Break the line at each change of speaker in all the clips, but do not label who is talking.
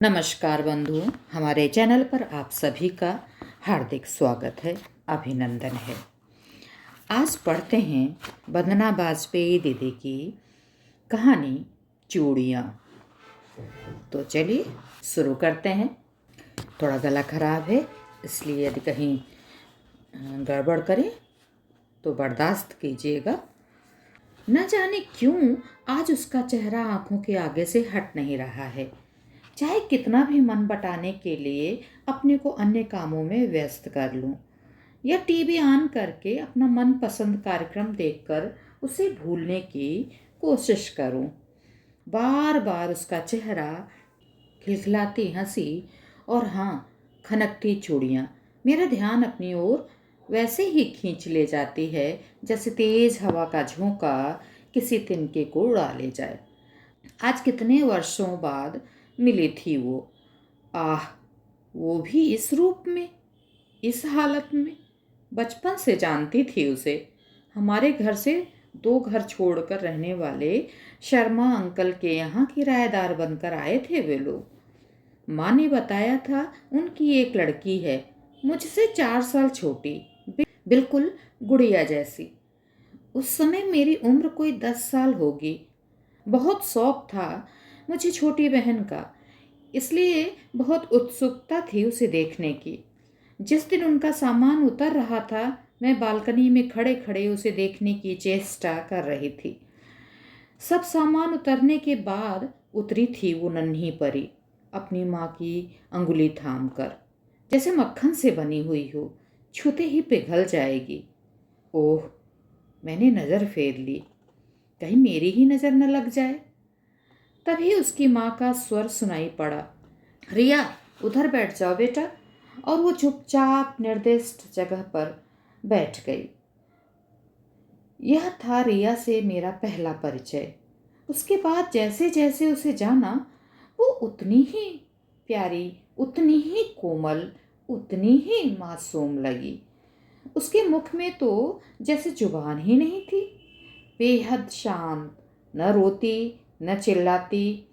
नमस्कार बंधु, हमारे चैनल पर आप सभी का हार्दिक स्वागत है, अभिनंदन है। आज पढ़ते हैं वंदना बाजपेयी दीदी की कहानी चूड़ियाँ। तो चलिए शुरू करते हैं। थोड़ा गला खराब है, इसलिए यदि कहीं गड़बड़ करें तो बर्दाश्त कीजिएगा। न जाने क्यों आज उसका चेहरा आंखों के आगे से हट नहीं रहा है। चाहे कितना भी मन बटाने के लिए अपने को अन्य कामों में व्यस्त कर लूं या टीवी ऑन करके अपना मनपसंद कार्यक्रम देखकर उसे भूलने की कोशिश करूं, बार बार उसका चेहरा, खिलखिलाती हंसी और हाँ, खनकती चूड़ियाँ मेरा ध्यान अपनी ओर वैसे ही खींच ले जाती है जैसे तेज हवा का झोंका किसी तिनके को उड़ा ले जाए। आज कितने वर्षों बाद मिली थी वो। आह, वो भी इस रूप में, इस हालत में। बचपन से जानती थी उसे। हमारे घर से 2 घर छोड़कर रहने वाले शर्मा अंकल के यहाँ किराएदार बनकर आए थे वे लोग। माँ ने बताया था उनकी एक लड़की है, मुझसे 4 साल छोटी, बिल्कुल गुड़िया जैसी। उस समय मेरी उम्र कोई 10 साल होगी। बहुत शौक था मुझे छोटी बहन का, इसलिए बहुत उत्सुकता थी उसे देखने की। जिस दिन उनका सामान उतर रहा था, मैं बालकनी में खड़े खड़े उसे देखने की चेष्टा कर रही थी। सब सामान उतरने के बाद उतरी थी वो नन्ही परी, अपनी माँ की अंगुली थाम कर, जैसे मक्खन से बनी हुई हो, छूते ही पिघल जाएगी। ओह, मैंने नज़र फेर ली, कहीं मेरी ही नज़र न लग जाए। तभी उसकी माँ का स्वर सुनाई पड़ा, रिया उधर बैठ जाओ बेटा। और वो चुपचाप निर्दिष्ट जगह पर बैठ गई। यह था रिया से मेरा पहला परिचय। उसके बाद जैसे जैसे उसे जाना, वो उतनी ही प्यारी, उतनी ही कोमल, उतनी ही मासूम लगी। उसके मुख में तो जैसे जुबान ही नहीं थी। बेहद शांत, न रोती न चिल्लाती,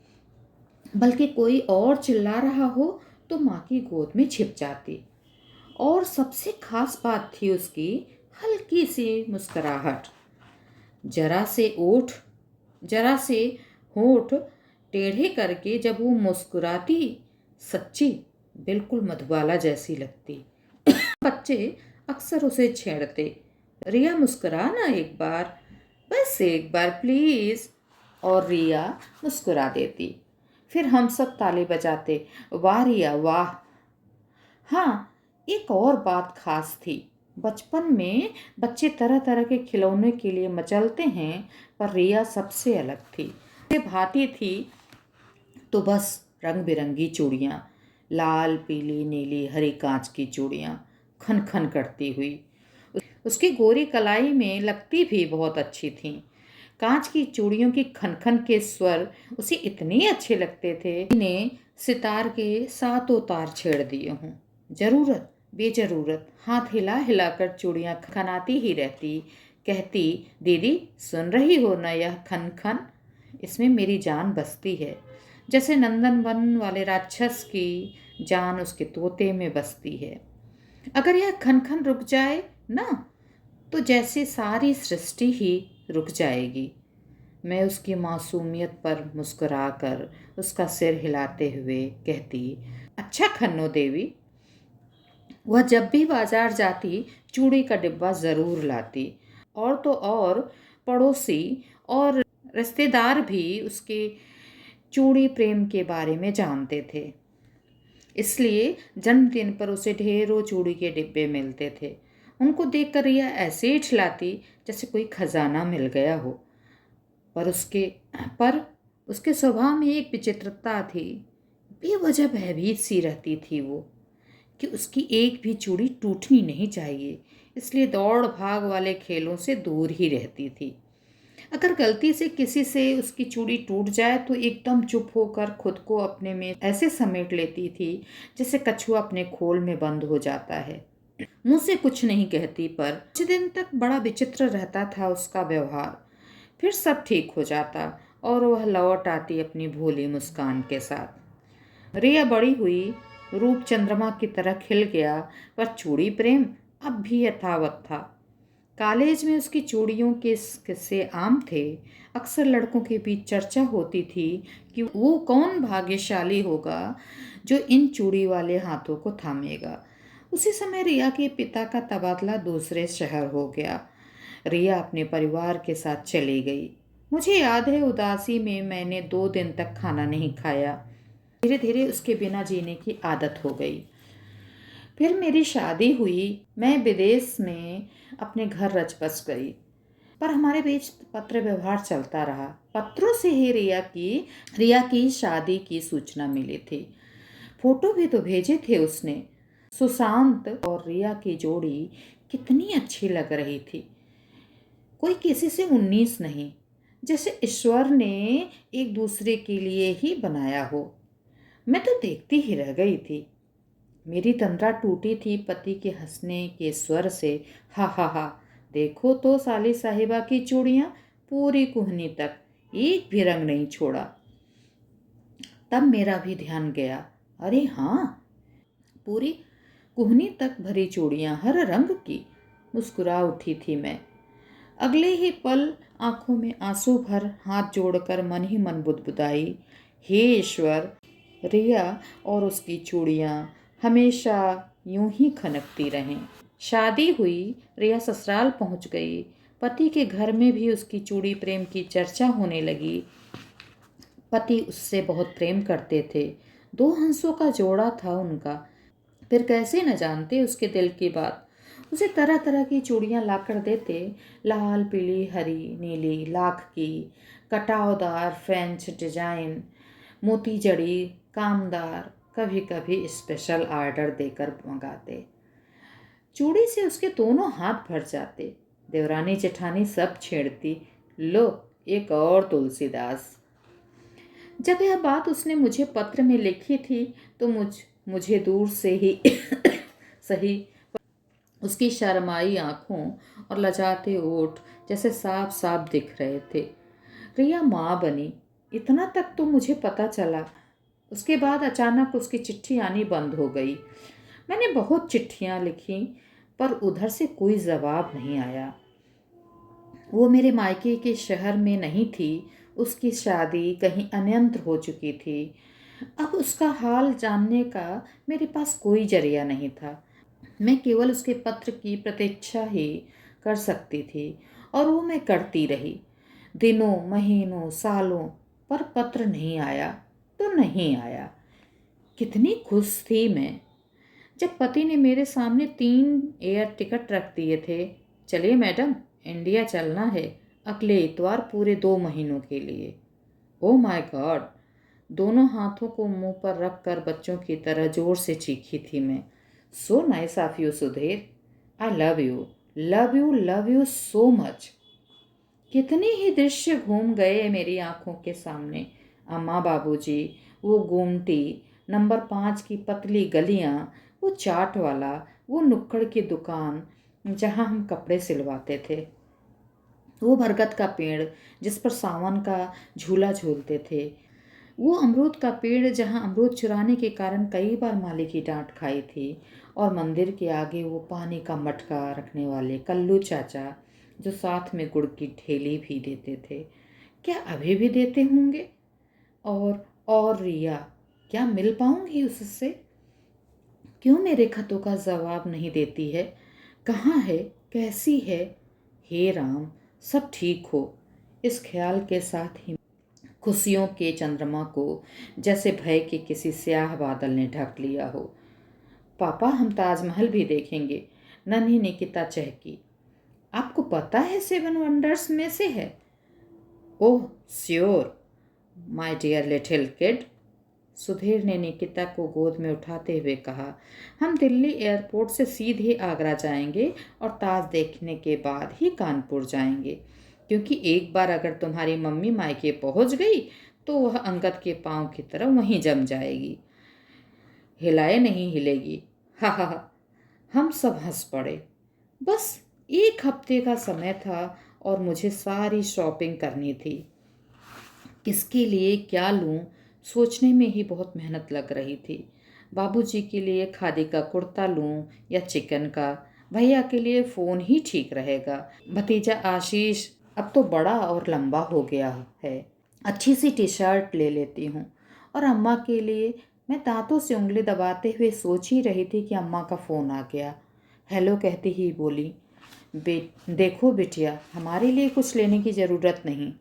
बल्कि कोई और चिल्ला रहा हो तो माँ की गोद में छिप जाती। और सबसे खास बात थी उसकी हल्की सी मुस्कुराहट। जरा से होठ टेढ़े करके जब वो मुस्कुराती, सच्ची बिल्कुल मधुबाला जैसी लगती। बच्चे अक्सर उसे छेड़ते, रिया मुस्कुरा ना एक बार, बस एक बार प्लीज। और रिया मुस्कुरा देती। फिर हम सब ताली बजाते, वाह रिया वाह। हाँ, एक और बात खास थी। बचपन में बच्चे तरह तरह के खिलौने के लिए मचलते हैं, पर रिया सबसे अलग थी। से भाती थी तो बस रंग बिरंगी चूड़ियाँ, लाल पीली नीली हरी कांच की चूड़ियाँ खन खन करती हुई। उसकी गोरी कलाई में लगती भी बहुत अच्छी थीं। कांच की चूड़ियों की खनखन के स्वर उसे इतने अच्छे लगते थे, ने सितार के 7 तार छेड़ दिए हों। जरूरत बेजरूरत हाथ हिला हिलाकर चूड़ियाँ खनाती ही रहती, कहती, दीदी सुन रही हो ना यह खन खन, इसमें मेरी जान बसती है, जैसे नंदनवन वाले राक्षस की जान उसके तोते में बसती है। अगर यह खन खन रुक जाए ना, तो जैसे सारी सृष्टि ही रुक जाएगी। मैं उसकी मासूमियत पर मुस्कुराकर उसका सिर हिलाते हुए कहती, अच्छा खन्नो देवी। वह जब भी बाजार जाती चूड़ी का डिब्बा ज़रूर लाती। और तो और पड़ोसी और रिश्तेदार भी उसके चूड़ी प्रेम के बारे में जानते थे, इसलिए जन्मदिन पर उसे ढेरों चूड़ी के डिब्बे मिलते थे। उनको देखकर रिया ऐसे ही छिलाती जैसे कोई खजाना मिल गया हो। पर उसके स्वभाव में एक विचित्रता थी। बेवजह भयभीत सी रहती थी वो, कि उसकी एक भी चूड़ी टूटनी नहीं चाहिए, इसलिए दौड़ भाग वाले खेलों से दूर ही रहती थी। अगर गलती से किसी से उसकी चूड़ी टूट जाए तो एकदम चुप होकर खुद को अपने में ऐसे समेट लेती थी जैसे कछुआ अपने खोल में बंद हो जाता है। मुंह से कुछ नहीं कहती, पर कुछ दिन तक बड़ा विचित्र रहता था उसका व्यवहार। फिर सब ठीक हो जाता और वह लौट आती अपनी भोली मुस्कान के साथ। रिया बड़ी हुई, रूप चंद्रमा की तरह खिल गया, पर चूड़ी प्रेम अब भी यथावत था। कॉलेज में उसकी चूड़ियों के किस्से आम थे। अक्सर लड़कों के बीच चर्चा होती थी कि वो कौन भाग्यशाली होगा जो इन चूड़ी वाले हाथों को थामेगा। उसी समय रिया के पिता का तबादला दूसरे शहर हो गया। रिया अपने परिवार के साथ चली गई। मुझे याद है, उदासी में मैंने 2 दिन तक खाना नहीं खाया। धीरे धीरे उसके बिना जीने की आदत हो गई। फिर मेरी शादी हुई। मैं विदेश में अपने घर रच बस गई, पर हमारे बीच पत्र व्यवहार चलता रहा। पत्रों से ही रिया की शादी की सूचना मिली थी। फोटो भी तो भेजे थे उसने। सुशांत और रिया की जोड़ी कितनी अच्छी लग रही थी। कोई किसी से 19 नहीं, जैसे ईश्वर ने एक दूसरे के लिए ही बनाया हो। मैं तो देखती ही रह गई थी। मेरी तंद्रा टूटी थी पति के हंसने के स्वर से। हा हा हा, देखो तो साली साहिबा की चूड़ियाँ, पूरी कुहनी तक एक भी रंग नहीं छोड़ा। तब मेरा भी ध्यान गया। अरे हाँ, पूरी कुहनी तक भरी चूड़ियाँ, हर रंग की। मुस्कुरा उठी थी मैं। अगले ही पल आंखों में आंसू भर हाथ जोड़कर मन ही मन बुदबुदाई, हे ईश्वर, रिया और उसकी चूड़ियाँ हमेशा यूं ही खनकती रहें। शादी हुई, रिया ससुराल पहुंच गई। पति के घर में भी उसकी चूड़ी प्रेम की चर्चा होने लगी। पति उससे बहुत प्रेम करते थे। 2 हंसों का जोड़ा था उनका। फिर कैसे न जानते उसके दिल की बात। उसे तरह तरह की चूड़ियाँ लाकर देते, लाल, पीली, हरी, नीली, लाख की, कटावदार, फ्रेंच डिजाइन, मोती जड़ी, कामदार, कभी कभी स्पेशल ऑर्डर देकर मंगाते। चूड़ी से उसके दोनों हाथ भर जाते। देवरानी जेठानी सब छेड़ती, लो एक और तुलसीदास। जब यह बात उसने मुझे पत्र में लिखी थी तो मुझे दूर से ही सही, उसकी शर्माई आंखों और लजाते ओठ जैसे साफ साफ दिख रहे थे। रिया माँ बनी, इतना तक तो मुझे पता चला। उसके बाद अचानक उसकी चिट्ठी आनी बंद हो गई। मैंने बहुत चिट्ठियाँ लिखी, पर उधर से कोई जवाब नहीं आया। वो मेरे मायके के शहर में नहीं थी। उसकी शादी कहीं अन्यंत्र हो चुकी थी। अब उसका हाल जानने का मेरे पास कोई जरिया नहीं था। मैं केवल उसके पत्र की प्रतीक्षा ही कर सकती थी, और वो मैं करती रही। दिनों, महीनों, सालों, पर पत्र नहीं आया तो नहीं आया। कितनी खुश थी मैं जब पति ने मेरे सामने 3 एयर टिकट रख दिए थे। चलिए मैडम, इंडिया चलना है अगले इतवार, पूरे 2 महीनों के लिए। Oh my God! दोनों हाथों को मुंह पर रखकर बच्चों की तरह जोर से चीखी थी मैं। So nice of you Sudhir. I love you, love you, love you so much. कितने ही दृश्य घूम गए मेरी आंखों के सामने। अम्मा, बाबूजी, वो गोमटी, नंबर 5 की पतली गलियां, वो चाट वाला, वो नुक्कड़ की दुकान जहां हम कपड़े सिलवाते थे, वो बरगद का पेड़ जिस पर सावन का झूला झूलते थे, वो अमरूद का पेड़ जहाँ अमरूद चुराने के कारण कई बार माली की डांट खाई थी, और मंदिर के आगे वो पानी का मटका रखने वाले कल्लू चाचा जो साथ में गुड़ की ठेली भी देते थे। क्या अभी भी देते होंगे? और रिया, क्या मिल पाऊंगी उससे? क्यों मेरे खतों का जवाब नहीं देती है? कहाँ है? कैसी है? हे राम, सब ठीक हो। इस ख्याल के साथ ही खुशियों के चंद्रमा को जैसे भय के किसी स्याह बादल ने ढक लिया हो। पापा, हम ताजमहल भी देखेंगे, नन्ही निकिता चहकी। आपको पता है 7 वंडर्स में से है? Oh sure, my dear little kid, Sudhir ने निकिता को गोद में उठाते हुए कहा। हम दिल्ली एयरपोर्ट से सीधे आगरा जाएंगे और ताज देखने के बाद ही कानपुर जाएंगे, क्योंकि एक बार अगर तुम्हारी मम्मी मायके पहुंच गई तो वह अंगद के पांव की तरह वहीं जम जाएगी, हिलाए नहीं हिलेगी। हा हा हा। हम सब हंस पड़े। बस 1 हफ्ते का समय था और मुझे सारी शॉपिंग करनी थी। किसके लिए क्या लूं सोचने में ही बहुत मेहनत लग रही थी। बाबूजी के लिए खादी का कुर्ता लूं या चिकन का, भैया के लिए फ़ोन ही ठीक रहेगा, भतीजा आशीष अब तो बड़ा और लंबा हो गया है, अच्छी सी टी शर्ट ले लेती हूँ। और अम्मा के लिए मैं दांतों से उंगली दबाते हुए सोच ही रही थी कि अम्मा का फ़ोन आ गया। हेलो कहती ही बोली, देखो बिटिया, हमारे लिए कुछ लेने की ज़रूरत नहीं,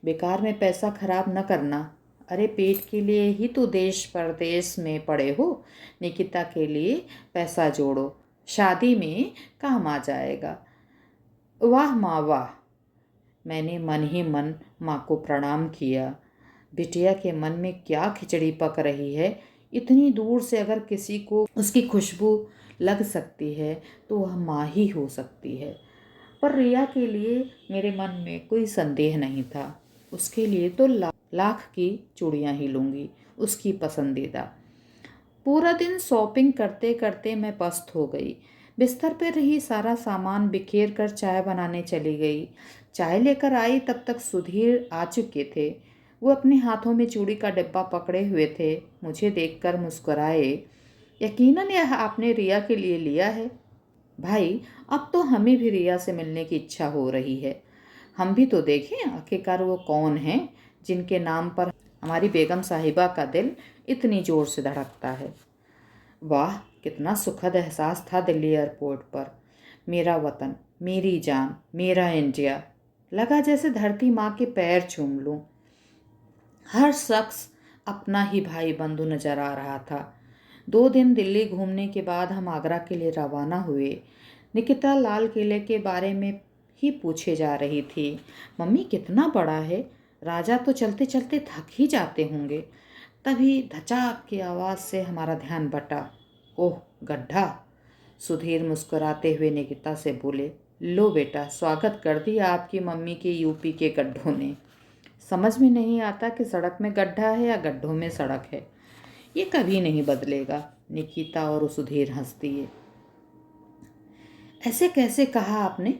बेकार में पैसा खराब न करना। अरे पेट के लिए ही तो देश परदेश में पड़े हो, निकिता के लिए पैसा जोड़ो, शादी में काम आ जाएगा। वाह माँ वाह। मैंने मन ही मन माँ को प्रणाम किया। बिटिया के मन में क्या खिचड़ी पक रही है। इतनी दूर से अगर किसी को उसकी खुशबू लग सकती है तो वह माँ ही हो सकती है। पर रिया के लिए मेरे मन में कोई संदेह नहीं था। उसके लिए तो लाख की चूड़ियाँ ही लूँगी, उसकी पसंदीदा। पूरा दिन शॉपिंग करते करते मैं पस्त हो गई। बिस्तर पर रही सारा सामान बिखेर कर चाय बनाने चली गई। चाय लेकर आई तब तक सुधीर आ चुके थे। वो अपने हाथों में चूड़ी का डिब्बा पकड़े हुए थे। मुझे देखकर मुस्कुराए। यकीनन यह आपने रिया के लिए लिया है। भाई, अब तो हमें भी रिया से मिलने की इच्छा हो रही है। हम भी तो देखें आखिरकार वो कौन है जिनके नाम पर हमारी बेगम साहिबा का दिल इतनी ज़ोर से धड़कता है। वाह, कितना सुखद एहसास था दिल्ली एयरपोर्ट पर। मेरा वतन, मेरी जान, मेरा इंडिया। लगा जैसे धरती माँ के पैर चूम लूँ। हर शख्स अपना ही भाई बंधु नजर आ रहा था। 2 दिन दिल्ली घूमने के बाद हम आगरा के लिए रवाना हुए। निकिता लाल किले के बारे में ही पूछे जा रही थी। मम्मी कितना बड़ा है, राजा तो चलते चलते थक ही जाते होंगे। तभी धचाक की आवाज़ से हमारा ध्यान बटा। ओह गड्ढा। सुधीर मुस्कुराते हुए निकिता से बोले, लो बेटा, स्वागत कर दिया आपकी मम्मी के यूपी के गड्ढों ने। समझ में नहीं आता कि सड़क में गड्ढा है या गड्ढों में सड़क है। ये कभी नहीं बदलेगा। निकिता और सुधीर हंस दिए। ऐसे कैसे कहा आपने?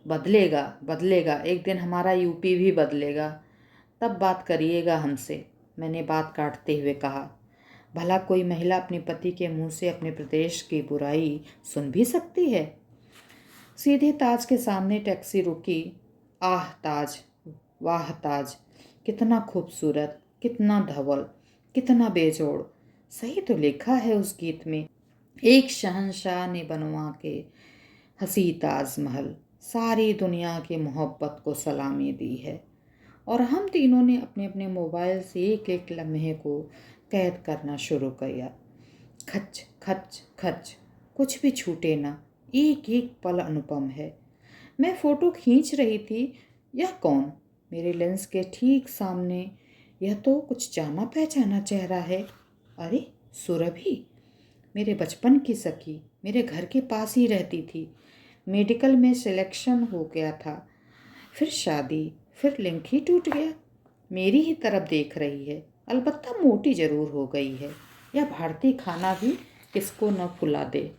बदलेगा बदलेगा, एक दिन हमारा यूपी भी बदलेगा, तब बात करिएगा हमसे, मैंने बात काटते हुए कहा। भला कोई महिला अपने पति के मुंह से अपने प्रदेश की बुराई सुन भी सकती है? सीधे ताज के सामने टैक्सी रुकी। आह ताज, वाह ताज, कितना खूबसूरत, कितना धवल, कितना बेजोड़। सही तो लिखा है उस गीत में, एक शहंशाह ने बनवा के हसी ताजमहल, सारी दुनिया की मोहब्बत को सलामी दी है। और हम तीनों ने अपने अपने मोबाइल से एक एक लम्हे को कैद करना शुरू किया। खच खच खच, कुछ भी छूटे ना, एक एक पल अनुपम है। मैं फ़ोटो खींच रही थी। यह कौन? मेरे लेंस के ठीक सामने यह तो कुछ जाना पहचाना चेहरा है। अरे सुरभि, मेरे बचपन की सखी, मेरे घर के पास ही रहती थी। मेडिकल में सिलेक्शन हो गया था, फिर शादी, फिर लिंक ही टूट गया। मेरी ही तरफ देख रही है, अलबत्ता मोटी ज़रूर हो गई है। यह भारतीय खाना भी किसको न फुला दे।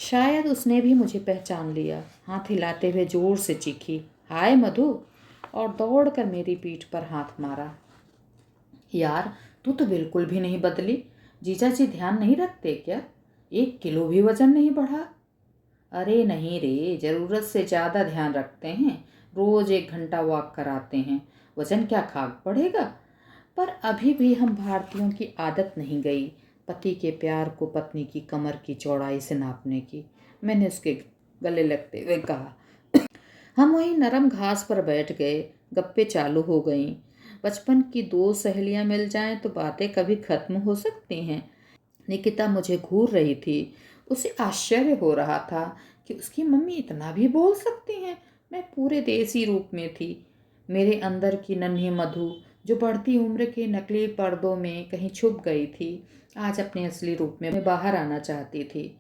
शायद उसने भी मुझे पहचान लिया। हाथ हिलाते हुए ज़ोर से चीखी, हाय मधु, और दौड़कर मेरी पीठ पर हाथ मारा। यार, तू तो बिल्कुल भी नहीं बदली। जीजा जी ध्यान नहीं रखते क्या? 1 किलो भी वजन नहीं बढ़ा। अरे नहीं रे, ज़रूरत से ज़्यादा ध्यान रखते हैं। रोज़ 1 घंटा वॉक कराते हैं, वज़न क्या खाक पड़ेगा? पर अभी भी हम भारतीयों की आदत नहीं गई पति के प्यार को पत्नी की कमर की चौड़ाई से नापने की। मैंने उसके गले लगते हुए कहा। हम वहीं नरम घास पर बैठ गए। गप्पे चालू हो गईं। बचपन की 2 सहेलियां मिल जाएं तो बातें कभी खत्म हो सकती हैं। निकिता मुझे घूर रही थी। उसे आश्चर्य हो रहा था कि उसकी मम्मी इतना भी बोल सकती हैं। मैं पूरे देसी रूप में थी। मेरे अंदर की नन्ही मधु, जो बढ़ती उम्र के नकली पर्दों में कहीं छुप गई थी, आज अपने असली रूप में बाहर आना चाहती थी।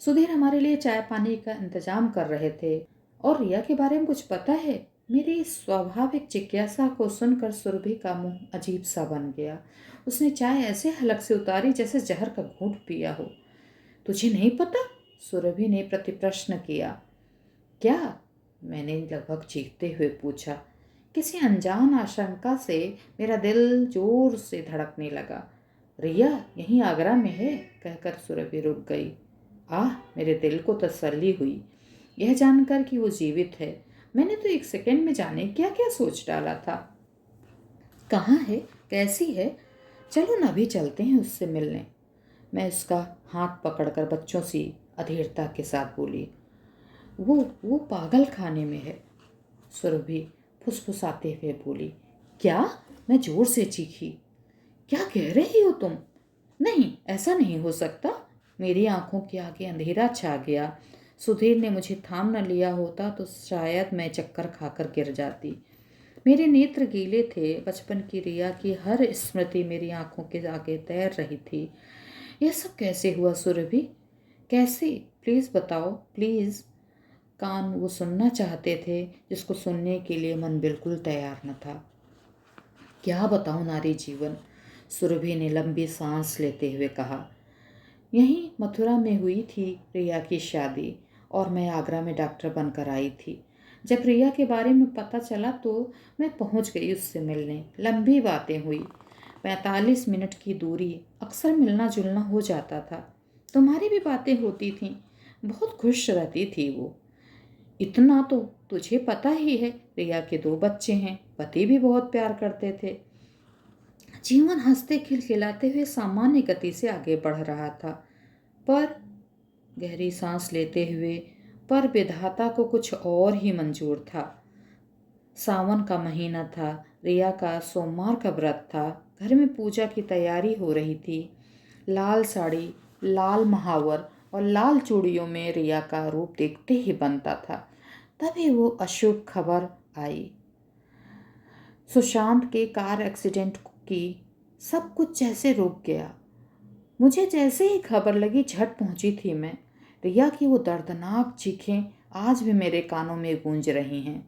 सुधीर हमारे लिए चाय पानी का इंतजाम कर रहे थे। और रिया के बारे में कुछ पता है? मेरी स्वाभाविक जिज्ञासा को सुनकर सुरभि का मुंह अजीब सा बन गया। उसने चाय ऐसे हलक से उतारी जैसे जहर का घूंट पिया हो। तुझे नहीं पता? सुरभि ने प्रतिप्रश्न किया। क्या? मैंने लगभग चीखते हुए पूछा। किसी अनजान आशंका से मेरा दिल जोर से धड़कने लगा। रिया यहीं आगरा में है, कहकर सुरभि रुक गई। मेरे दिल को तसल्ली हुई यह जानकर कि वो जीवित है। मैंने तो एक सेकंड में जाने क्या क्या सोच डाला था। कहाँ है, कैसी है? चलो न अभी चलते हैं उससे मिलने। मैं उसका हाथ पकड़कर बच्चों सी अधीरता के साथ बोली। वो पागल खाने में है, सुरभि फुसफुसाते हुए बोली। क्या? मैं जोर से चीखी। क्या कह रही हो तुम? नहीं, ऐसा नहीं हो सकता। मेरी आंखों के आगे अंधेरा छा गया। सुधीर ने मुझे थाम न लिया होता तो शायद मैं चक्कर खाकर गिर जाती। मेरे नेत्र गीले थे। बचपन की रिया की हर स्मृति मेरी आंखों के आगे तैर रही थी। यह सब कैसे हुआ सुरभि? कैसे? प्लीज़ बताओ, प्लीज़। कान वो सुनना चाहते थे जिसको सुनने के लिए मन बिल्कुल तैयार न था। क्या बताऊं नारी जीवन, सुरभि ने लंबी सांस लेते हुए कहा। यहीं मथुरा में हुई थी रिया की शादी और मैं आगरा में डॉक्टर बनकर आई थी। जब रिया के बारे में पता चला तो मैं पहुंच गई उससे मिलने। लंबी बातें हुई। 45 मिनट की दूरी, अक्सर मिलना जुलना हो जाता था। तुम्हारी भी बातें होती थीं। बहुत खुश रहती थी वो। इतना तो तुझे पता ही है, रिया के 2 बच्चे हैं, पति भी बहुत प्यार करते थे। जीवन हंसते खिलखिलाते हुए सामान्य गति से आगे बढ़ रहा था। पर गहरी सांस लेते हुए, पर विधाता को कुछ और ही मंजूर था। सावन का महीना था। रिया का सोमवार का व्रत था। घर में पूजा की तैयारी हो रही थी। लाल साड़ी, लाल महावर और लाल चूड़ियों में रिया का रूप देखते ही बनता था। तभी वो अशुभ खबर आई, सुशांत के कार एक्सीडेंट की। सब कुछ जैसे रुक गया। मुझे जैसे ही खबर लगी झट पहुंची थी मैं। रिया की वो दर्दनाक चीखें आज भी मेरे कानों में गूंज रही हैं।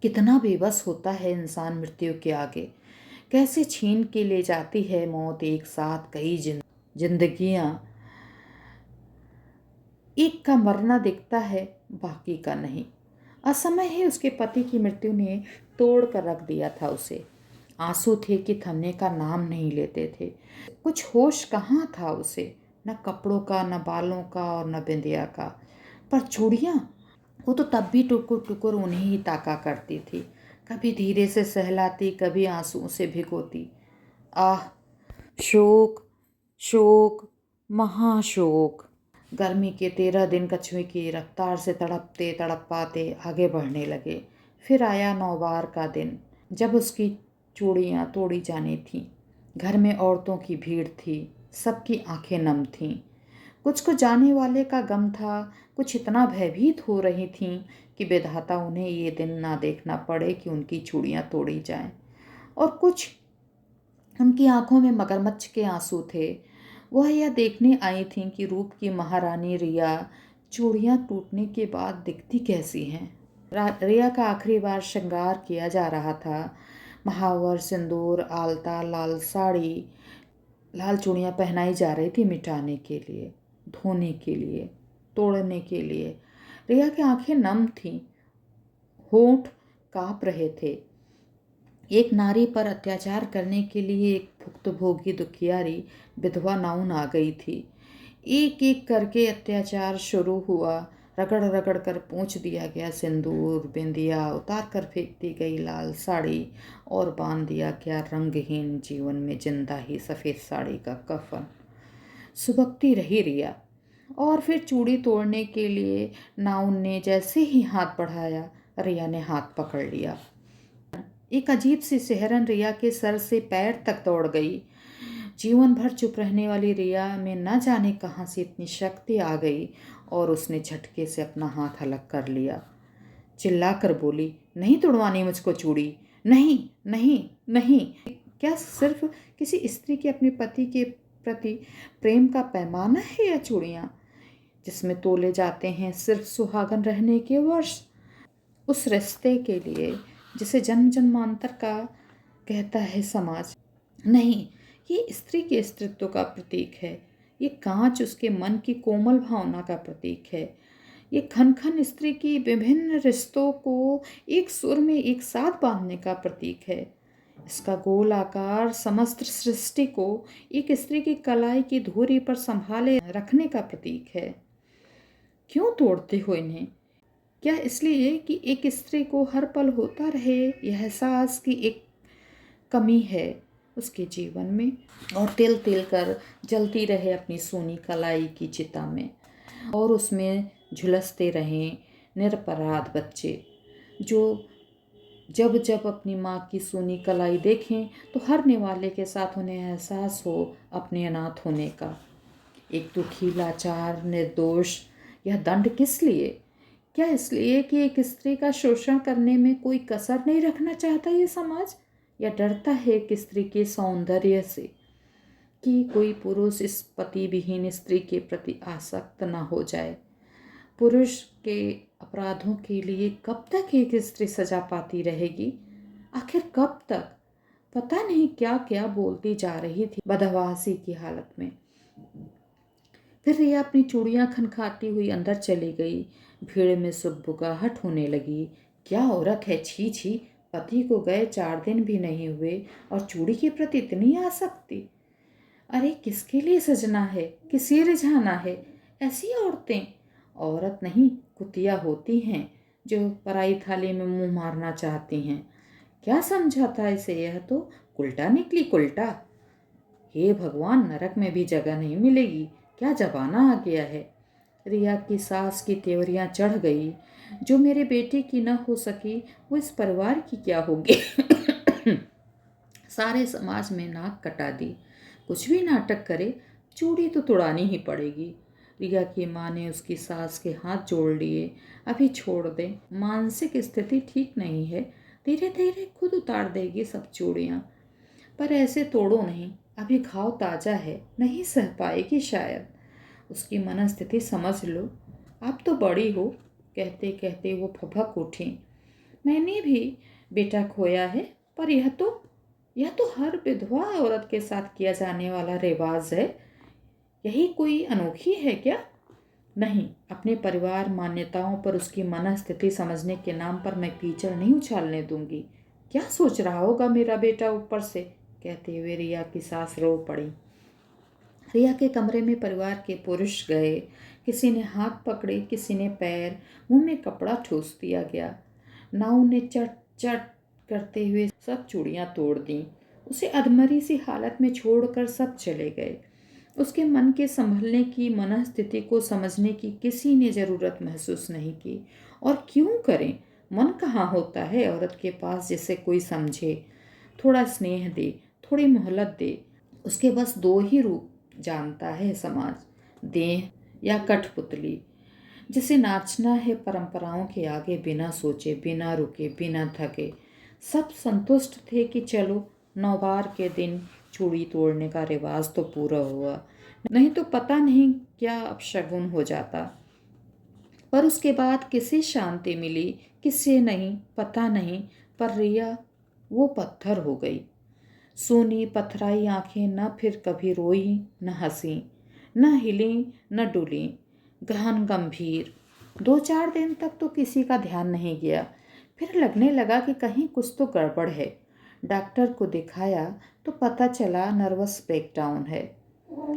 कितना बेबस होता है इंसान मृत्यु के आगे। कैसे छीन के ले जाती है मौत एक साथ कई जिंदगियां। एक का मरना दिखता है, बाकी का नहीं। असमय ही उसके पति की मृत्यु ने तोड़ कर रख दिया था उसे। आंसू थे कि थमने का नाम नहीं लेते थे। कुछ होश कहाँ था उसे, न कपड़ों का, न बालों का और न बिंदिया का। पर चूड़ियाँ, वो तो तब भी टुकुर टुकुर उन्हें ही ताका करती थी। कभी धीरे से सहलाती, कभी आंसुओं से भिगोती। आह, शोक, शोक, महाशोक। गर्मी के 13 दिन कछुए की रफ्तार से तड़पते तड़पाते आगे बढ़ने लगे। फिर आया नौबार का दिन, जब उसकी चूड़ियाँ तोड़ी जानी थीं। घर में औरतों की भीड़ थी। सबकी आंखें नम थीं। कुछ को जाने वाले का गम था, कुछ इतना भयभीत हो रही थीं कि विधाता उन्हें ये दिन ना देखना पड़े कि उनकी चूड़ियाँ तोड़ी जाएं। और कुछ, उनकी आंखों में मगरमच्छ के आंसू थे। वह यह देखने आई थीं कि रूप की महारानी रिया चूड़ियाँ टूटने के बाद दिखती कैसी हैं। रिया का आखिरी बार श्रृंगार किया जा रहा था। महावर, सिंदूर, आलता, लाल साड़ी, लाल चूड़ियाँ पहनाई जा रही थी मिटाने के लिए, धोने के लिए, तोड़ने के लिए। रिया की आंखें नम थीं, होंठ कांप रहे थे। एक नारी पर अत्याचार करने के लिए एक भुक्तभोगी दुखियारी विधवा नाउन आ गई थी। एक एक करके अत्याचार शुरू हुआ। रगड़ रगड़ कर पोंछ दिया गया सिंदूर, बिंदिया, उतार कर फेंक दी गई लाल साड़ी और बांध दिया गया रंगहीन जीवन में जिंदा ही सफ़ेद साड़ी का कफन। सुबकती रही रिया। और फिर चूड़ी तोड़ने के लिए नाउन ने जैसे ही हाथ बढ़ाया, रिया ने हाथ पकड़ लिया। एक अजीब सी सिहरन रिया के सर से पैर तक दौड़ गई। जीवन भर चुप रहने वाली रिया में न जाने कहाँ से इतनी शक्ति आ गई और उसने झटके से अपना हाथ अलग कर लिया। चिल्लाकर बोली, नहीं तोड़वानी मुझको चूड़ी, नहीं नहीं नहीं। क्या सिर्फ किसी स्त्री के अपने पति के प्रति प्रेम का पैमाना है यह चूड़ियाँ, जिसमें तोले जाते हैं सिर्फ सुहागन रहने के वर्ष, उस रिश्ते के लिए जिसे जन्म जन्मांतर का कहता है समाज? नहीं, ये स्त्री के अस्तित्व का प्रतीक है। ये कांच उसके मन की कोमल भावना का प्रतीक है। ये खन खन स्त्री की विभिन्न रिश्तों को एक सुर में एक साथ बांधने का प्रतीक है। इसका गोल आकार समस्त सृष्टि को एक स्त्री की कलाई की धुरी पर संभाले रखने का प्रतीक है। क्यों तोड़ते हो इन्हें? क्या इसलिए कि एक स्त्री को हर पल होता रहे यह एहसास की एक कमी है उसके जीवन में, और तिल तिल कर जलती रहे अपनी सोनी कलाई की चिता में, और उसमें झुलसते रहें निरपराध बच्चे जो जब जब अपनी माँ की सोनी कलाई देखें तो हर निवाले के साथ उन्हें एहसास हो अपने अनाथ होने का। एक दुखी लाचार निर्दोष यह दंड किस लिए? क्या इसलिए कि एक स्त्री का शोषण करने में कोई कसर नहीं रखना चाहता ये समाज, या डरता है एक स्त्री के सौंदर्य से कि कोई पुरुष इस पति विहीन स्त्री के प्रति आसक्त न हो जाए? पुरुष के अपराधों के लिए कब तक एक स्त्री सजा पाती रहेगी? आखिर कब तक? पता नहीं क्या क्या बोलती जा रही थी बदहवासी की हालत में। फिर रिया अपनी चूड़ियाँ खनखाती हुई अंदर चली गई। भीड़ में सुगबुगाहट होने लगी। क्या औरत है, छी छी, पति को गए 4 दिन भी नहीं हुए और चूड़ी के प्रति इतनी आसक्ति। अरे किसके लिए सजना है, किसे रिझाना है? ऐसी औरतें औरत नहीं कुतिया होती हैं जो पराई थाली में मुंह मारना चाहती हैं। क्या समझा था इसे? यह तो उल्टा निकली कुल्टा। हे भगवान, नरक में भी जगह नहीं मिलेगी। क्या जमाना आ गया है। रिया की सास की तेवरियां चढ़ गई। जो मेरे बेटे की न हो सकी वो इस परिवार की क्या होगी। सारे समाज में नाक कटा दी। कुछ भी नाटक करे चूड़ी तो तुड़ानी ही पड़ेगी। रिया की माँ ने उसकी सास के हाथ जोड़ लिए। अभी छोड़ दे, मानसिक स्थिति ठीक नहीं है, धीरे धीरे खुद उतार देगी सब चूड़ियाँ। पर ऐसे तोड़ो नहीं, अभी घाव ताज़ा है, नहीं सह पाएगी शायद। उसकी मनस्थिति समझ लो, आप तो बड़ी हो। कहते कहते वो फपक उठी। मैंने भी बेटा खोया है, पर यह तो हर विधवा औरत के साथ किया जाने वाला रिवाज है। यही कोई अनोखी है क्या? नहीं, अपने परिवार मान्यताओं पर उसकी मनस्थिति समझने के नाम पर मैं कीचड़ नहीं उछालने दूंगी। क्या सोच रहा होगा मेरा बेटा ऊपर से? कहते हुए रिया की सास रो पड़ी। रिया के कमरे में परिवार के पुरुष गए। किसी ने हाथ पकड़े, किसी ने पैर, मुंह में कपड़ा ठूस दिया गया। नाव ने चट चट करते हुए सब चूड़ियाँ तोड़ दी। उसे अधमरी सी हालत में छोड़कर सब चले गए। उसके मन के संभलने की, मनस्थिति को समझने की किसी ने ज़रूरत महसूस नहीं की। और क्यों करें? मन कहाँ होता है औरत के पास जिसे कोई समझे, थोड़ा स्नेह दे, थोड़ी मोहलत दे। उसके बस 2 ही रूप जानता है समाज, देह या कठपुतली। जिसे नाचना है परंपराओं के आगे बिना सोचे, बिना रुके, बिना थके। सब संतुष्ट थे कि चलो नौबार के दिन चूड़ी तोड़ने का रिवाज तो पूरा हुआ, नहीं तो पता नहीं क्या अपशगुन हो जाता। पर उसके बाद किसे शांति मिली, किसे नहीं, पता नहीं। पर रिया वो पत्थर हो गई। सूनी पथराई आंखें न फिर कभी रोई, न हंसी, न हिली, न डुली, गहन गंभीर। 2-4 दिन तक तो किसी का ध्यान नहीं गया। फिर लगने लगा कि कहीं कुछ तो गड़बड़ है। डॉक्टर को दिखाया तो पता चला नर्वस ब्रेकडाउन है।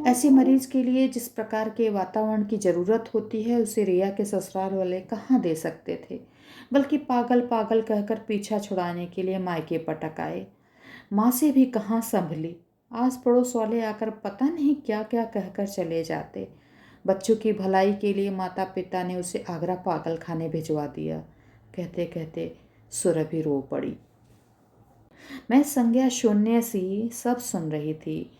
ऐसे मरीज के लिए जिस प्रकार के वातावरण की ज़रूरत होती है उसे रिया के ससुराल वाले कहाँ दे सकते थे, बल्कि पागल पागल कहकर पीछा छुड़ाने के लिए मायके पटक आए। माँ से भी कहाँ संभली। आस पड़ोस वाले आकर पता नहीं क्या क्या कहकर चले जाते। बच्चों की भलाई के लिए माता पिता ने उसे आगरा पागल खाने भिजवा दिया। कहते कहते सुरभि रो पड़ी। मैं संज्ञा शून्य सी सब सुन रही थी।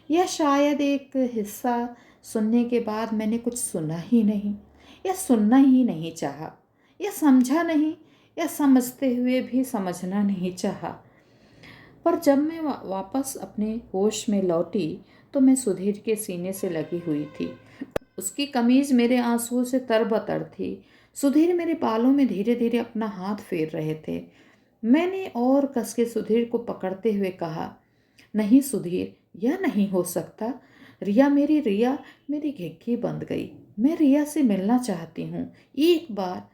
या शायद एक हिस्सा सुनने के बाद मैंने कुछ सुना ही नहीं, या सुनना ही नहीं चाहा, या समझा नहीं, या समझते हुए भी समझना नहीं चाहा। पर जब मैं वापस अपने होश में लौटी तो मैं सुधीर के सीने से लगी हुई थी। उसकी कमीज मेरे आंसुओं से तरबतर थी। सुधीर मेरे बालों में धीरे धीरे अपना हाथ फेर रहे थे। मैंने और कस के सुधीर को पकड़ते हुए कहा, नहीं सुधीर, यह नहीं हो सकता। रिया मेरी घिघी बंद गई। मैं रिया से मिलना चाहती हूँ, एक बार,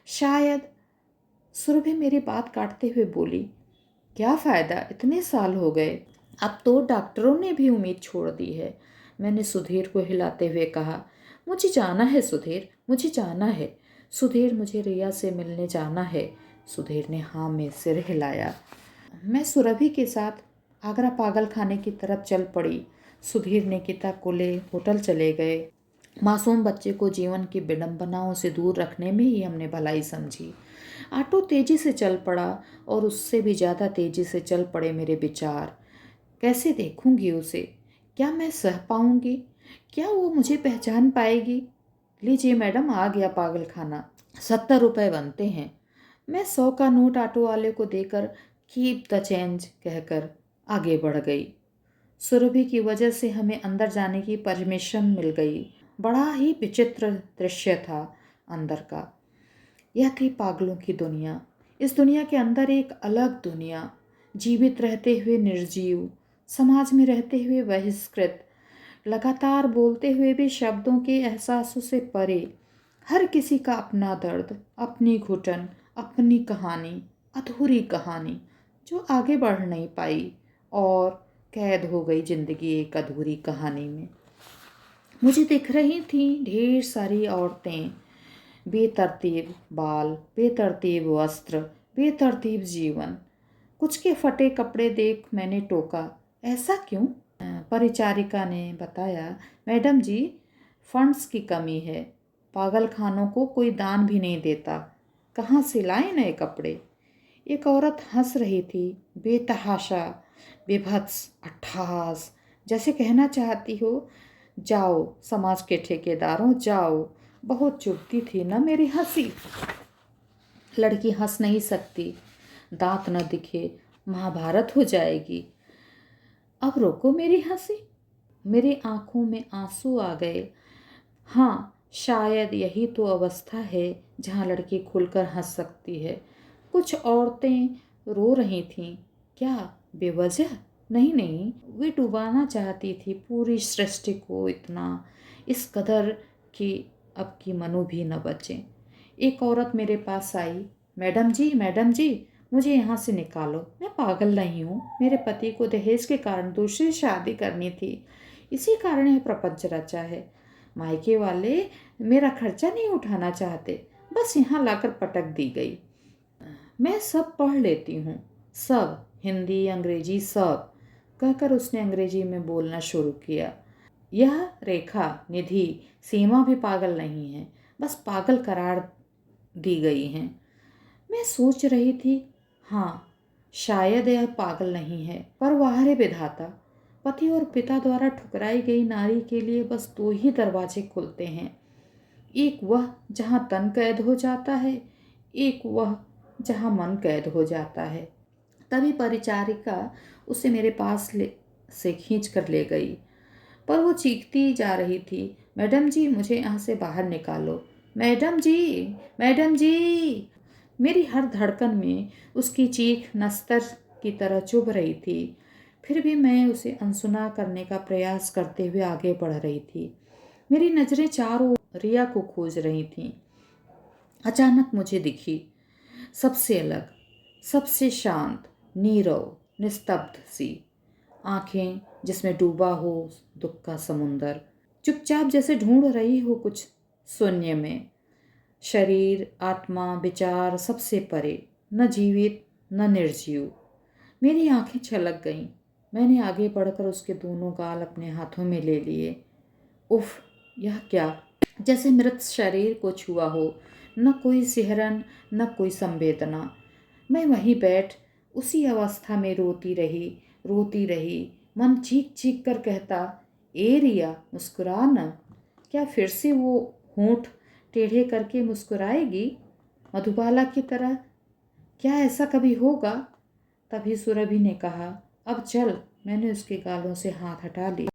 शायद। सुरभि मेरी बात काटते हुए बोली, क्या फ़ायदा, इतने साल हो गए, अब तो डॉक्टरों ने भी उम्मीद छोड़ दी है। मैंने सुधीर को हिलाते हुए कहा, मुझे जाना है सुधीर, मुझे जाना है। सुधीर, मुझे रिया से मिलने जाना है। सुधीर ने हाँ में सिर हिलाया। मैं सुरभि के साथ आगरा पागल खाने की तरफ चल पड़ी। सुधीर ने गीता को ले होटल चले गए। मासूम बच्चे को जीवन की विडंबनाओं से दूर रखने में ही हमने भलाई समझी। ऑटो तेजी से चल पड़ा और उससे भी ज़्यादा तेजी से चल पड़े मेरे विचार। कैसे देखूंगी उसे? क्या मैं सह पाऊंगी? क्या वो मुझे पहचान पाएगी? लीजिए मैडम, आ गया पागल खाना, 70 रुपये बनते हैं। मैं 100 का नोट ऑटो वाले को देकर कीप द चेंज कहकर आगे बढ़ गई। सुरभि की वजह से हमें अंदर जाने की परमिशन मिल गई। बड़ा ही विचित्र दृश्य था अंदर का। यह थी पागलों की दुनिया। इस दुनिया के अंदर एक अलग दुनिया, जीवित रहते हुए निर्जीव, समाज में रहते हुए बहिष्कृत, लगातार बोलते हुए भी शब्दों के एहसासों से परे, हर किसी का अपना दर्द, अपनी घुटन, अपनी कहानी, अधूरी कहानी जो आगे बढ़ नहीं पाई और कैद हो गई जिंदगी एक अधूरी कहानी में। मुझे दिख रही थी ढेर सारी औरतें, बेतरतीब बाल, बेतरतीब वस्त्र, बेतरतीब जीवन। कुछ के फटे कपड़े देख मैंने टोका, ऐसा क्यों? परिचारिका ने बताया, मैडम जी, फंड्स की कमी है, पागल खानों को कोई दान भी नहीं देता, कहाँ से लाए नए कपड़े? एक औरत हंस रही थी, बेतहाशा, बेभत्स, अट्टहास, जैसे कहना चाहती हो, जाओ समाज के ठेकेदारों जाओ। बहुत चुभती थी ना मेरी हंसी। लड़की हंस नहीं सकती, दांत न दिखे, महाभारत हो जाएगी। अब रोको मेरी हंसी। मेरी आंखों में आंसू आ गए। हाँ, शायद यही तो अवस्था है जहाँ लड़की खुलकर हंस सकती है। कुछ औरतें रो रही थीं। क्या बेवजह? नहीं नहीं, वे डुबाना चाहती थी पूरी सृष्टि को इतना, इस कदर कि अब की मनु भी न बचे। एक औरत मेरे पास आई, मैडम जी, मुझे यहाँ से निकालो, मैं पागल नहीं हूँ, मेरे पति को दहेज के कारण दूसरी शादी करनी थी, इसी कारण यह प्रपंच रचा है। मायके वाले मेरा खर्चा नहीं उठाना चाहते, बस यहाँ लाकर पटक दी गई। मैं सब पढ़ लेती हूँ, सब, हिंदी अंग्रेजी सब, कहकर उसने अंग्रेजी में बोलना शुरू किया। यह रेखा, निधि, सीमा भी पागल नहीं है, बस पागल करार दी गई हैं। मैं सोच रही थी, हाँ, शायद यह पागल नहीं है, पर वाह रे विधाता, पति और पिता द्वारा ठुकराई गई नारी के लिए बस दो ही दरवाजे खुलते हैं, एक वह जहाँ तन कैद हो जाता है, एक वह जहाँ मन कैद हो जाता है। तभी परिचारिका उसे मेरे पास से खींच कर ले गई, पर वो चीखती जा रही थी, मैडम जी, मुझे यहाँ से बाहर निकालो, मैडम जी। मेरी हर धड़कन में उसकी चीख नस्तर की तरह चुभ रही थी। फिर भी मैं उसे अनसुना करने का प्रयास करते हुए आगे बढ़ रही थी। मेरी नज़रें चारों ओर रिया को खोज रही थीं। अचानक मुझे दिखी, सबसे अलग, सबसे शांत, नीरव, निस्तब्ध सी, आंखें जिसमें डूबा हो दुख का समुंदर, चुपचाप जैसे ढूंढ रही हो कुछ शून्य में। शरीर, आत्मा, विचार सबसे परे, न जीवित न निर्जीव। मेरी आंखें छलक गईं। मैंने आगे बढ़कर उसके दोनों गाल अपने हाथों में ले लिए। उफ, यह क्या? जैसे मृत शरीर को छुआ हो, न कोई सिहरन न कोई संवेदना। मैं वहीं बैठ उसी अवस्था में रोती रही। मन चीख चीख कर कहता, ए रिया, मुस्कुरा न। क्या फिर से वो होंठ टेढ़े करके मुस्कुराएगी मधुबाला की तरह? क्या ऐसा कभी होगा? तभी सुरभि ने कहा, अब चल। मैंने उसके गालों से हाथ हटा लिया।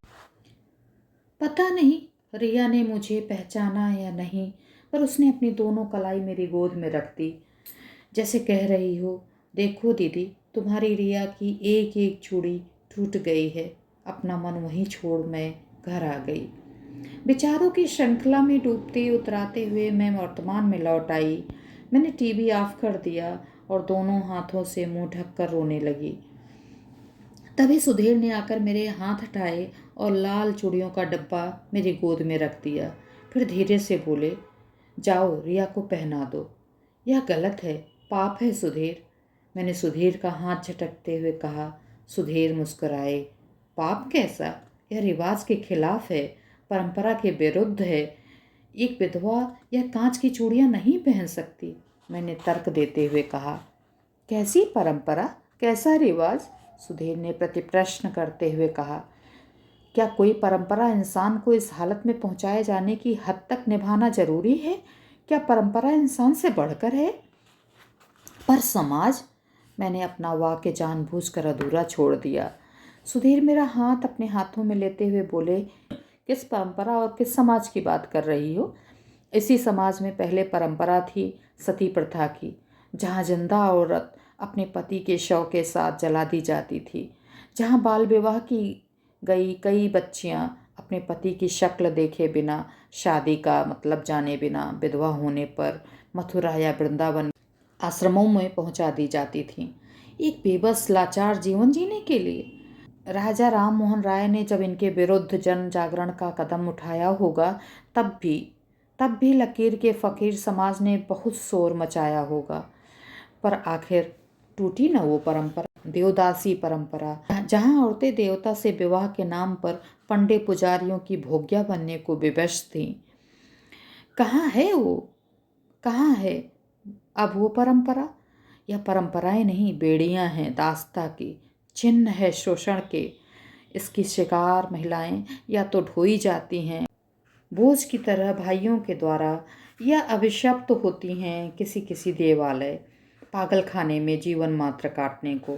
पता नहीं रिया ने मुझे पहचाना या नहीं, पर उसने अपनी दोनों कलाई मेरी गोद में रख दी, जैसे कह रही हो, देखो दीदी, तुम्हारी रिया की एक एक चूड़ी टूट गई है। अपना मन वहीं छोड़ मैं घर आ गई। विचारों की श्रृंखला में डूबते उतराते हुए मैं वर्तमान में लौट आई। मैंने टीवी ऑफ कर दिया और दोनों हाथों से मुंह ढककर रोने लगी। तभी सुधीर ने आकर मेरे हाथ हटाए और लाल चूड़ियों का डब्बा मेरी गोद में रख दिया। फिर धीरे से बोले, जाओ रिया को पहना दो। यह गलत है, पाप है सुधीर। मैंने सुधीर का हाथ झटकते हुए कहा। सुधीर मुस्कुराए। पाप कैसा? यह रिवाज के खिलाफ है, परंपरा के विरुद्ध है। एक विधवा यह कांच की चूड़ियां नहीं पहन सकती, मैंने तर्क देते हुए कहा। कैसी परंपरा, कैसा रिवाज? सुधीर ने प्रतिप्रश्न करते हुए कहा। क्या कोई परंपरा इंसान को इस हालत में पहुंचाए जाने की हद तक निभाना जरूरी है? क्या परंपरा इंसान से बढ़कर है? पर समाज, मैंने अपना वाक्य जानबूझकर अधूरा छोड़ दिया। सुधीर मेरा हाथ अपने हाथों में लेते हुए बोले, किस परंपरा और किस समाज की बात कर रही हो? इसी समाज में पहले परंपरा थी सती प्रथा की, जहाँ जिंदा औरत अपने पति के शव के साथ जला दी जाती थी, जहाँ बाल विवाह की गई कई बच्चियाँ अपने पति की शक्ल देखे बिना, शादी का मतलब जाने बिना विधवा होने पर मथुरा या वृंदावन आश्रमों में पहुंचा दी जाती थीं, एक बेबस लाचार जीवन जीने के लिए। राजा राम मोहन राय ने जब इनके विरुद्ध जन जागरण का कदम उठाया होगा, तब भी लकीर के फकीर समाज ने बहुत शोर मचाया होगा। पर आखिर टूटी न वो परंपरा, देवदासी परंपरा, जहाँ औरतें देवता से विवाह के नाम पर पंडे पुजारियों की भोग्या बनने को विवश थीं। कहाँ है वो? कहाँ है अब वो परंपरा? यह परंपराएं नहीं, बेड़ियां हैं दास्ता की, चिन्ह है शोषण के। इसकी शिकार महिलाएं या तो ढोई जाती हैं बोझ की तरह भाइयों के द्वारा, या अभिशप्त होती हैं किसी किसी देवालय पागल खाने में जीवन मात्र काटने को।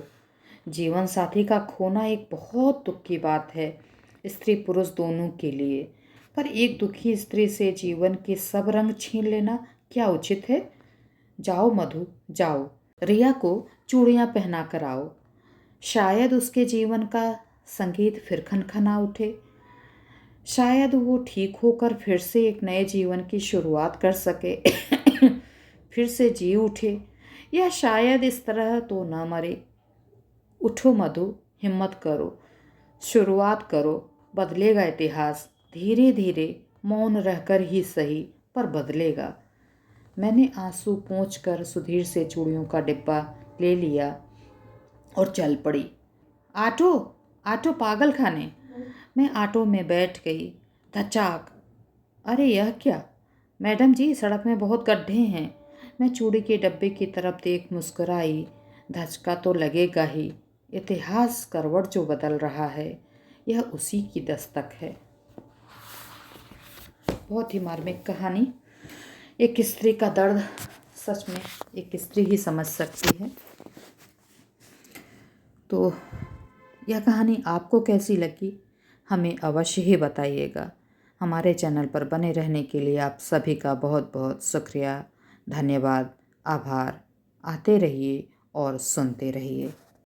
जीवन साथी का खोना एक बहुत दुख की बात है, स्त्री पुरुष दोनों के लिए। पर एक दुखी स्त्री से जीवन के सब रंग छीन लेना क्या उचित है? जाओ मधु, जाओ रिया को चूड़ियाँ पहना कर आओ। शायद उसके जीवन का संगीत फिर खनखना उठे। शायद वो ठीक होकर फिर से एक नए जीवन की शुरुआत कर सके, फिर से जी उठे। या शायद इस तरह तो न मरे। उठो मधु, हिम्मत करो, शुरुआत करो। बदलेगा इतिहास, धीरे धीरे, मौन रहकर ही सही, पर बदलेगा। मैंने आंसू पोंछकर सुधीर से चूड़ियों का डिब्बा ले लिया और चल पड़ी। आटो, आटो पागल खाने। मैं ऑटो में बैठ गई। धचाक। अरे यह क्या? मैडम जी, सड़क में बहुत गड्ढे हैं। मैं चूड़ी के डब्बे की तरफ देख मुस्कुराई। धचका तो लगेगा ही। इतिहास करवट जो बदल रहा है, यह उसी की दस्तक है। बहुत ही मार्मिक कहानी। एक स्त्री का दर्द सच में एक स्त्री ही समझ सकती है। तो यह कहानी आपको कैसी लगी, हमें अवश्य ही बताइएगा। हमारे चैनल पर बने रहने के लिए आप सभी का बहुत बहुत शुक्रिया, धन्यवाद, आभार। आते रहिए और सुनते रहिए।